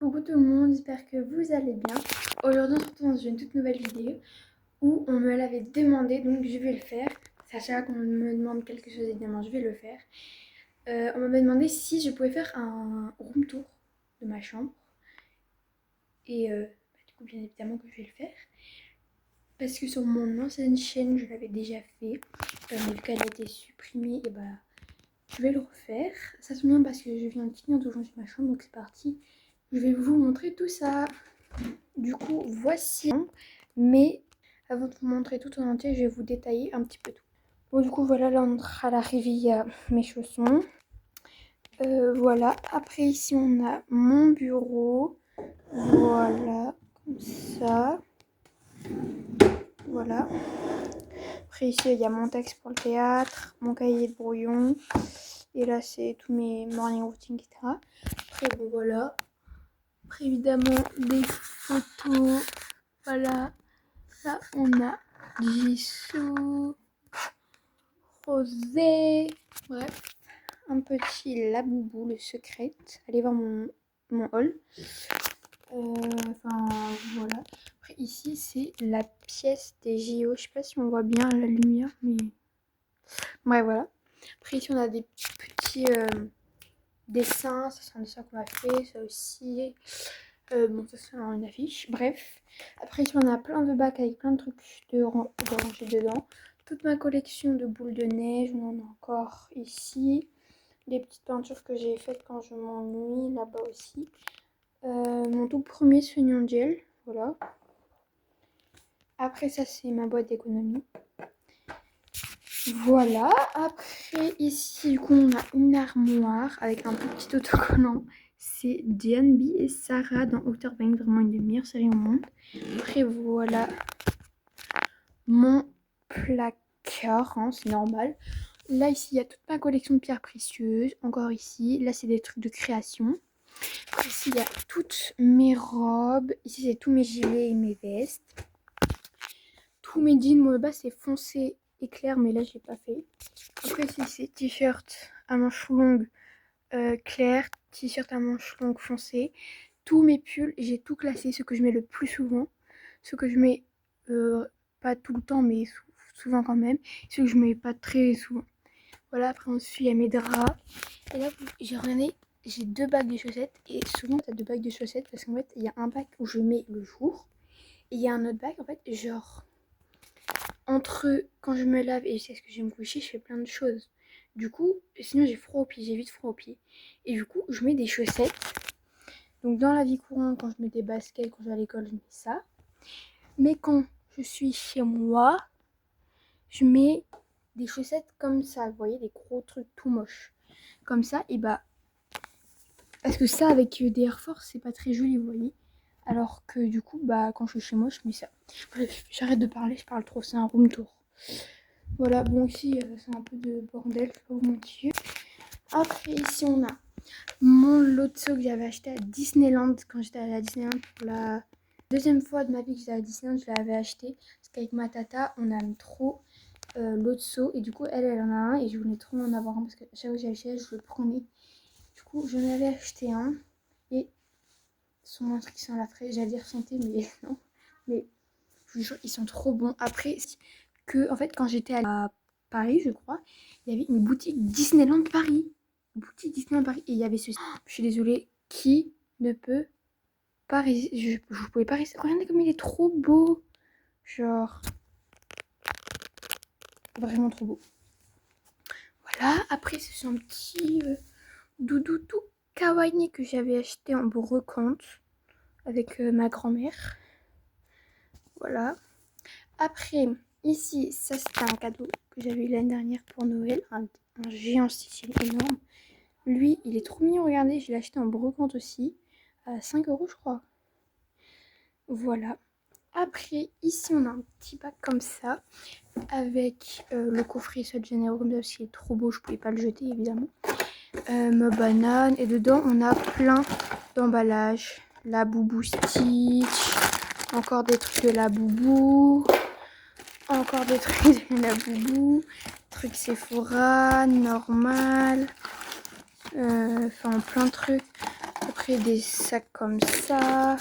Coucou tout le monde, j'espère que vous allez bien. Aujourd'hui on se retrouve dans une toute nouvelle vidéo où on me l'avait demandé, donc je vais le faire. C'est à chaque fois qu'on me demande quelque chose, évidemment je vais le faire. On m'avait demandé si je pouvais faire un room tour de ma chambre. Et du coup bien évidemment que je vais le faire. Parce que sur mon ancienne chaîne je l'avais déjà fait. Mais vu qu'elle a été supprimée, et bah je vais le refaire. Ça se bien parce que je viens de finir de ranger ma chambre, donc c'est parti. Je vais vous montrer tout ça. Du coup, voici. Mais avant de vous montrer tout en entier, je vais vous détailler un petit peu tout. Bon, du coup, voilà, là, on à l'arrivée, il y a mes chaussons. Voilà. Après, ici, on a mon bureau. Voilà, comme ça. Voilà. Après, ici, il y a mon texte pour le théâtre, mon cahier de brouillon. Et là, c'est tous mes morning routines, etc. Après, bon, voilà. Après, évidemment, des photos. Voilà. Là, on a Jisoo, Rosé. Bref, un petit Laboubou, le secret. Allez voir mon haul. Enfin, voilà. Après, ici, c'est la pièce des JO. Je sais pas si on voit bien la lumière, mais... Bref, voilà. Après, ici, on a des petits dessins. Ça, c'est un dessin qu'on a fait. Ça aussi. Bon, ça, c'est une affiche. Bref. Après, ici, on a plein de bacs avec plein de trucs de ranger dedans. Toute ma collection de boules de neige. On en a encore ici. Des petites peintures que j'ai faites quand je m'ennuie. Là-bas aussi. Mon tout premier Sunion Gel. Voilà. Après, ça, c'est ma boîte d'économie. Voilà. Après, ici, du coup, on a une armoire avec un petit autocollant. C'est DNB et Sarah dans Outer Banks, vraiment une des meilleures séries au monde. Après, voilà mon placard, hein, c'est normal. Là, ici, il y a toute ma collection de pierres précieuses. Encore ici, là, c'est des trucs de création. Après, ici, il y a toutes mes robes. Ici, c'est tous mes gilets et mes vestes. Tous mes jeans, moi, là-bas, c'est foncé et clair, mais là, je l'ai pas fait. Après, ici, c'est t-shirt à manches longues clair, t-shirt à manches longues foncé. Tous mes pulls, j'ai tout classé, ce que je mets le plus souvent, ce que je mets pas tout le temps, mais souvent quand même, ce que je mets pas très souvent. Voilà, après ensuite il y a mes draps. Et là, j'ai regardé, j'ai 2 bacs de chaussettes, et souvent t'as 2 bacs de chaussettes parce qu'en fait, il y a un bac où je mets le jour, et il y a un autre bac, en fait, genre, entre quand je me lave et c'est ce que je vais me coucher, je fais plein de choses. Du coup, sinon j'ai froid aux pieds, j'ai vite froid aux pieds. Et du coup, je mets des chaussettes. Donc dans la vie courante, quand je mets des baskets, quand je vais à l'école, je mets ça. Mais quand je suis chez moi, je mets des chaussettes comme ça. Vous voyez, des gros trucs tout moches. Comme ça, et bah... Parce que ça, avec des Air Force, c'est pas très joli, vous voyez. Alors que du coup, bah quand je suis chez moi, je mets ça. Bref, j'arrête de parler, je parle trop, c'est un room tour. Voilà, bon ici, c'est un peu de bordel, je vais pas vous mentir. Après, ici, on a mon Lotso que j'avais acheté à Disneyland quand j'étais allée à Disneyland pour la deuxième fois de ma vie que j'étais à Disneyland. Je l'avais acheté parce qu'avec ma tata, on aime trop Lotso. Et du coup, elle en a un et je voulais trop en avoir un parce que chaque fois que j'allais chez elle, je le prenais. Du coup, j'en avais acheté un et son truc sans la fraise, j'allais dire santé, mais non. Mais je vous jure, ils sont trop bons. Après, que en fait, quand j'étais à Paris, je crois, il y avait une boutique Disneyland Paris. Boutique Disneyland Paris. Et il y avait ceci. Je suis désolée, qui ne peut pas résister. Je pouvais pas résister. Regardez comme il est trop beau. Genre, vraiment trop beau. Voilà, après, c'est un petit doudou tout kawaii que j'avais acheté en brocante avec ma grand-mère. Voilà. Après, ici, ça c'était un cadeau que j'avais eu l'année dernière pour Noël. Un géant style énorme. Lui, il est trop mignon, regardez, je l'ai acheté en brocante aussi. À 5 € je crois. Voilà. Après, ici, on a un petit bac comme ça. Avec le coffret Sol Janeiro comme ça, parce qu'il est trop beau, je pouvais pas le jeter évidemment. Ma banane. Et dedans, on a plein d'emballages. La Boubou Stitch. Encore des trucs de la Boubou. Encore des trucs de la Boubou. Trucs Sephora, normal. Enfin, plein de trucs. Après, Après des sacs comme ça.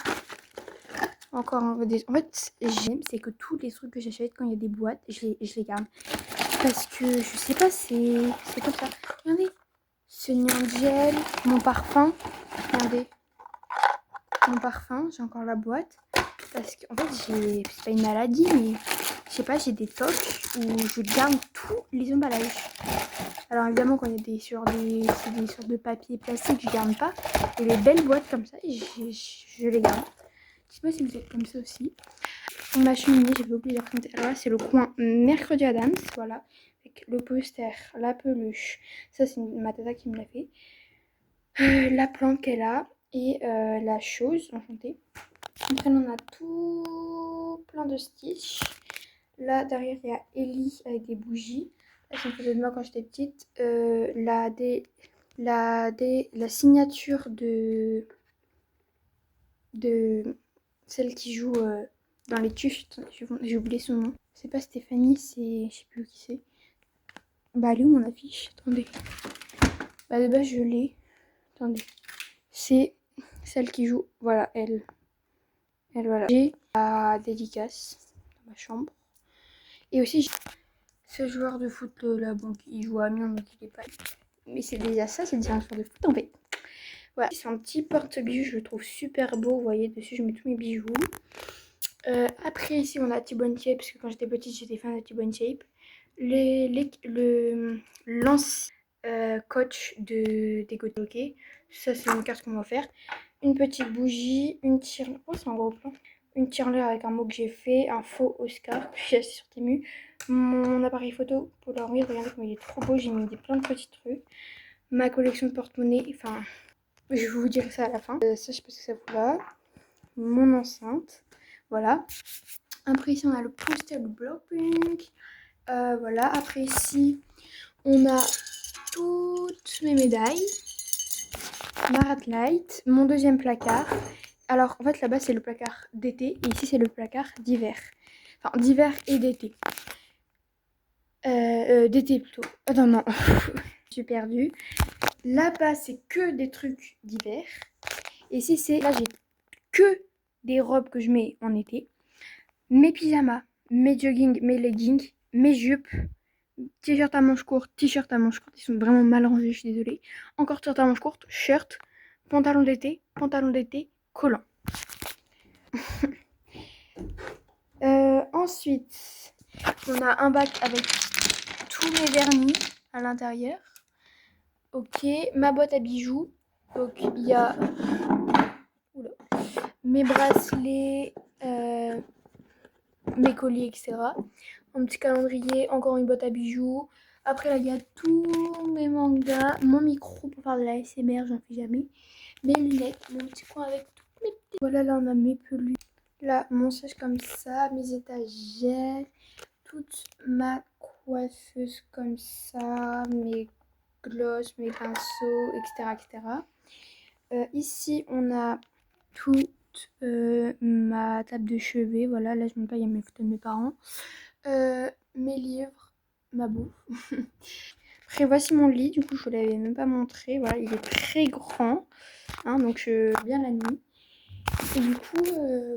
Encore des... En fait, j'aime, c'est que tous les trucs que j'achète quand il y a des boîtes, je les garde. Parce que, je sais pas, c'est comme ça. Regardez, ce Neon Gel, mon parfum. Regardez, mon parfum, j'ai encore la boîte. Parce qu'en fait, c'est pas une maladie, mais je sais pas, j'ai des tocs où je garde tous les emballages. Alors évidemment, quand il y a c'est des sortes de papier plastique, je garde pas. Et les belles boîtes comme ça, je les garde. Je sais pas si vous êtes comme ça aussi. Ma cheminée, j'avais oublié de la présenter. Alors là, c'est le coin Mercredi Adams, voilà. Avec le poster, la peluche. Ça, c'est ma tata qui me l'a fait. La plante qu'elle a et la chose, enchantée. Après, on a tout plein de Stitch. Là, derrière, il y a Ellie avec des bougies. Là, c'est une photo de moi quand j'étais petite. La signature de celle qui joue dans les tuches. J'ai oublié son nom. C'est pas Stéphanie, c'est... Je sais plus qui c'est. Bah, elle est où mon affiche? Attendez. Bah, de base, je l'ai. Attendez. C'est celle qui joue. Voilà, elle. Elle, voilà. J'ai la dédicace dans ma chambre. Et aussi, ce joueur de foot là, bon, qui joue à Amiens, donc il est pas. Mais c'est déjà ça, c'est déjà un joueur de foot en fait. Voilà, c'est un petit porte-bijoux, je le trouve super beau. Vous voyez, dessus, je mets tous mes bijoux. Après, ici, on a T-Bone Shape, parce que quand j'étais petite, j'étais fan de T-Bone Shape. L'ancien coach des côtés. Ça, c'est une carte qu'on va faire. Une petite bougie, une tirelire. Oh, c'est un gros plan. Une tirelire avec un mot que j'ai fait, un faux Oscar que j'ai acheté sur Temu. Mon appareil photo Polaroid, regardez comme il est trop beau. J'ai mis plein de petits trucs. Ma collection de porte-monnaie, enfin, je vais vous dire ça à la fin. Ça, je sais pas ce que ça fout là. Mon enceinte. Voilà. Après ici on a le poster de Blackpink. Voilà. Après ici on a toutes mes médailles. Ma rat light. Mon deuxième placard. Alors en fait là-bas c'est le placard d'été et ici c'est le placard d'hiver. Enfin d'hiver et d'été. D'été plutôt. Attends non. Je suis perdue. Là-bas c'est que des trucs d'hiver. Et ici c'est... Là j'ai que des robes que je mets en été. Mes pyjamas, mes joggings, mes leggings, mes jupes, t-shirt à manches courtes, t-shirt à manches courtes, ils sont vraiment mal rangés, je suis désolée. Encore t-shirt à manches courtes, shirt, pantalon d'été, collant. Ensuite, on a un bac avec tous mes vernis à l'intérieur. Ok, ma boîte à bijoux. Donc il y a mes bracelets, mes colliers, etc. Un petit calendrier, encore une boîte à bijoux. Après là il y a tous mes mangas, mon micro pour faire de la ASMR, j'en fais jamais. Mes lunettes, mon petit coin avec toutes mes petits... Voilà, là on a mes peluches. Là mon siège comme ça, mes étagères, toute ma coiffeuse comme ça, mes glosses, mes pinceaux, etc. etc. Ici on a toute ma table de chevet, voilà, là je mets pas, il y a mes photos de mes parents. Mes livres, ma bouffe. Après voici mon lit, du coup je vous l'avais même pas montré, voilà, il est très grand, hein, donc bien la nuit. Et du coup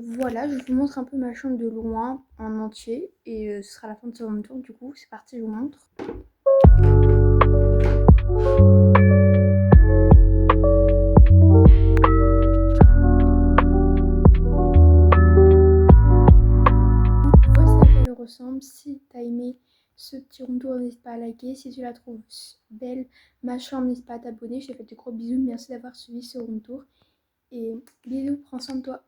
voilà, je vous montre un peu ma chambre de loin en entier et ce sera la fin de ce home tour, du coup c'est parti, je vous montre. Voici à quoi elle ressemble. Si t'as aimé ce petit room tour, n'hésite pas à liker. Si tu la trouves belle, ma chambre, n'hésite pas à t'abonner. Je te fais de gros bisous. Merci d'avoir suivi ce room tour. Et bisous, prends soin de toi.